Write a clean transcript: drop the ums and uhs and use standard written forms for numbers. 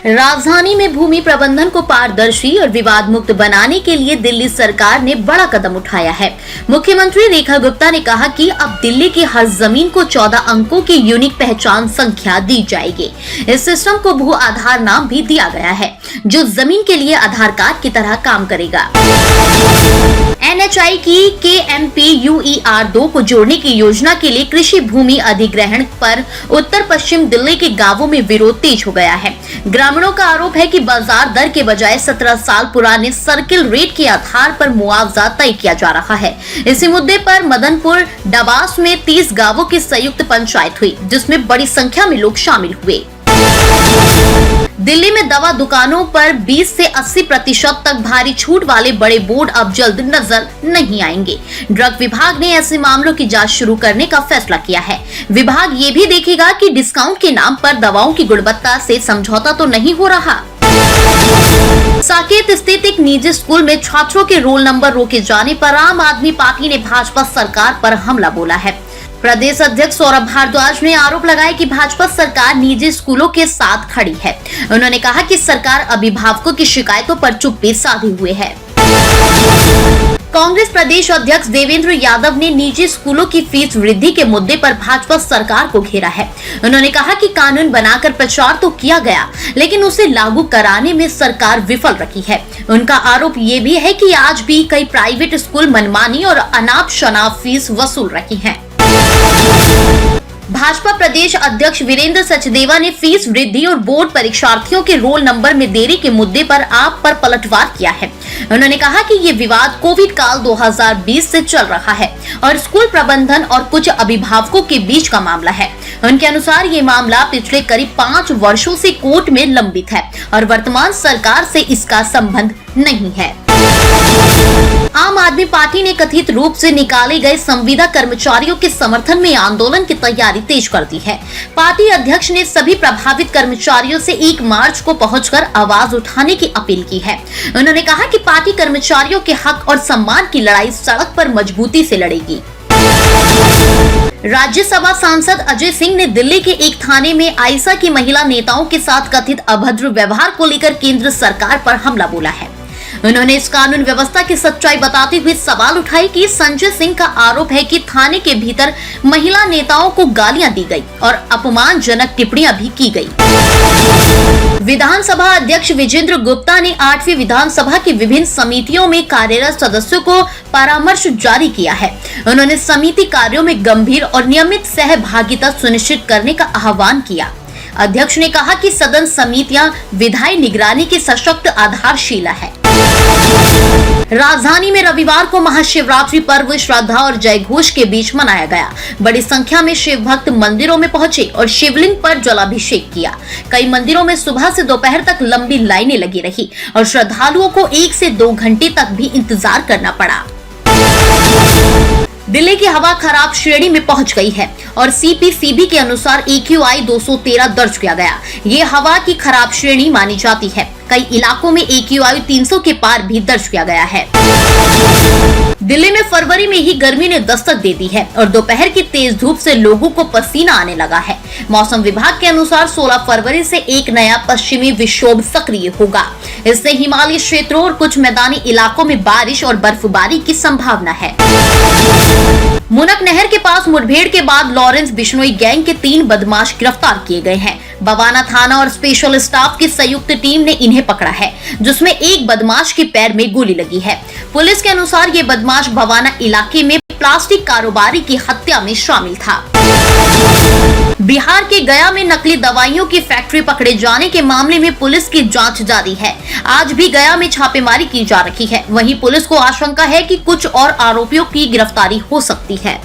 राजधानी में भूमि प्रबंधन को पारदर्शी और विवाद मुक्त बनाने के लिए दिल्ली सरकार ने बड़ा कदम उठाया है। मुख्यमंत्री रेखा गुप्ता ने कहा कि अब दिल्ली की हर जमीन को 14 अंकों की यूनिक पहचान संख्या दी जाएगी। इस सिस्टम को भू आधार नाम भी दिया गया है, जो जमीन के लिए आधार कार्ड की तरह काम करेगा। NHI की KMPUER2 को जोड़ने की योजना के लिए कृषि भूमि अधिग्रहण पर उत्तर पश्चिम दिल्ली के गांवों में विरोध तेज हो गया है। ग्रामीणों का आरोप है कि बाजार दर के बजाय 17 साल पुराने सर्किल रेट के आधार पर मुआवजा तय किया जा रहा है। इसी मुद्दे पर मदनपुर डबास में 30 गांवों की संयुक्त पंचायत हुई, जिसमें बड़ी संख्या में लोग शामिल हुए। दिल्ली में दवा दुकानों पर 20 से 80% तक भारी छूट वाले बड़े बोर्ड अब जल्द नजर नहीं आएंगे। ड्रग विभाग ने ऐसे मामलों की जांच शुरू करने का फैसला किया है। विभाग ये भी देखेगा कि डिस्काउंट के नाम पर दवाओं की गुणवत्ता से समझौता तो नहीं हो रहा। साकेत स्थित एक निजी स्कूल में छात्रों के रोल नंबर रोके जाने पर आम आदमी पार्टी ने भाजपा सरकार पर हमला बोला है। प्रदेश अध्यक्ष सौरभ भारद्वाज ने आरोप लगाया कि भाजपा सरकार निजी स्कूलों के साथ खड़ी है। उन्होंने कहा कि सरकार अभिभावकों की शिकायतों पर चुप्पी साधे हुए है। कांग्रेस प्रदेश अध्यक्ष देवेंद्र यादव ने निजी स्कूलों की फीस वृद्धि के मुद्दे पर भाजपा सरकार को घेरा है। उन्होंने कहा कि कानून बनाकर प्रचार तो किया गया, लेकिन उसे लागू कराने में सरकार विफल रही है। उनका आरोप ये भी है कि आज भी कई प्राइवेट स्कूल मनमानी और अनाप शनाप फीस वसूल रही हैं। भाजपा प्रदेश अध्यक्ष वीरेंद्र सचदेवा ने फीस वृद्धि और बोर्ड परीक्षार्थियों के रोल नंबर में देरी के मुद्दे पर आप पर पलटवार किया है। उन्होंने कहा कि ये विवाद कोविड काल 2020 से चल रहा है और स्कूल प्रबंधन और कुछ अभिभावकों के बीच का मामला है। उनके अनुसार ये मामला पिछले करीब 5 वर्षों से कोर्ट में लंबित है और वर्तमान सरकार से इसका संबंध नहीं है। आम आदमी पार्टी ने कथित रूप से निकाले गए संविदा कर्मचारियों के समर्थन में आंदोलन की तैयारी तेज कर दी है। पार्टी अध्यक्ष ने सभी प्रभावित कर्मचारियों से 1 मार्च को पहुंचकर आवाज उठाने की अपील की है। उन्होंने कहा कि पार्टी कर्मचारियों के हक और सम्मान की लड़ाई सड़क पर मजबूती से लड़ेगी। राज्यसभा सांसद अजय सिंह ने दिल्ली के एक थाने में आयशा की महिला नेताओं के साथ कथित अभद्र व्यवहार को लेकर केंद्र सरकार पर हमला बोला है। उन्होंने इस कानून व्यवस्था की सच्चाई बताते हुए सवाल उठाए कि संजय सिंह का आरोप है कि थाने के भीतर महिला नेताओं को गालियां दी गई और अपमानजनक टिप्पणियां भी की गई। विधानसभा अध्यक्ष विजेंद्र गुप्ता ने 8वीं विधानसभा की विभिन्न समितियों में कार्यरत सदस्यों को परामर्श जारी किया है। उन्होंने समिति कार्यों में गंभीर और नियमित सहभागिता सुनिश्चित करने का आह्वान किया। अध्यक्ष ने कहा कि सदन समितियां विधायी निगरानी की सशक्त आधारशिला है। राजधानी में रविवार को महाशिवरात्रि पर्व श्रद्धा और जयघोष के बीच मनाया गया। बड़ी संख्या में शिव भक्त मंदिरों में पहुंचे और शिवलिंग पर जलाभिषेक किया। कई मंदिरों में सुबह से दोपहर तक लंबी लाइनें लगी रही और श्रद्धालुओं को 1 से 2 घंटे तक भी इंतजार करना पड़ा। दिल्ली की हवा खराब श्रेणी में पहुंच गई है और CPCB के अनुसार AQI 213 दर्ज किया गया। ये हवा की खराब श्रेणी मानी जाती है। कई इलाकों में AQI 300 के पार भी दर्ज किया गया है। दिल्ली में फरवरी में ही गर्मी ने दस्तक दे दी है और दोपहर की तेज धूप से लोगों को पसीना आने लगा है। मौसम विभाग के अनुसार 16 फरवरी से एक नया पश्चिमी विक्षोभ सक्रिय होगा। इससे हिमालयी क्षेत्रों और कुछ मैदानी इलाकों में बारिश और बर्फबारी की संभावना है। मुनक नहर के पास मुठभेड़ के बाद लॉरेंस बिश्नोई गैंग के 3 बदमाश गिरफ्तार किए गए हैं। बवाना थाना और स्पेशल स्टाफ की संयुक्त टीम ने इन्हें पकड़ा है, जिसमें एक बदमाश के पैर में गोली लगी है। पुलिस के अनुसार ये बदमाश बवाना इलाके में प्लास्टिक कारोबारी की हत्या में शामिल था। बिहार के गया में नकली दवाइयों की फैक्ट्री पकड़े जाने के मामले में पुलिस की जांच जारी है। आज भी गया में छापेमारी की जा रही है। वहीं पुलिस को आशंका है कि कुछ और आरोपियों की गिरफ्तारी हो सकती है।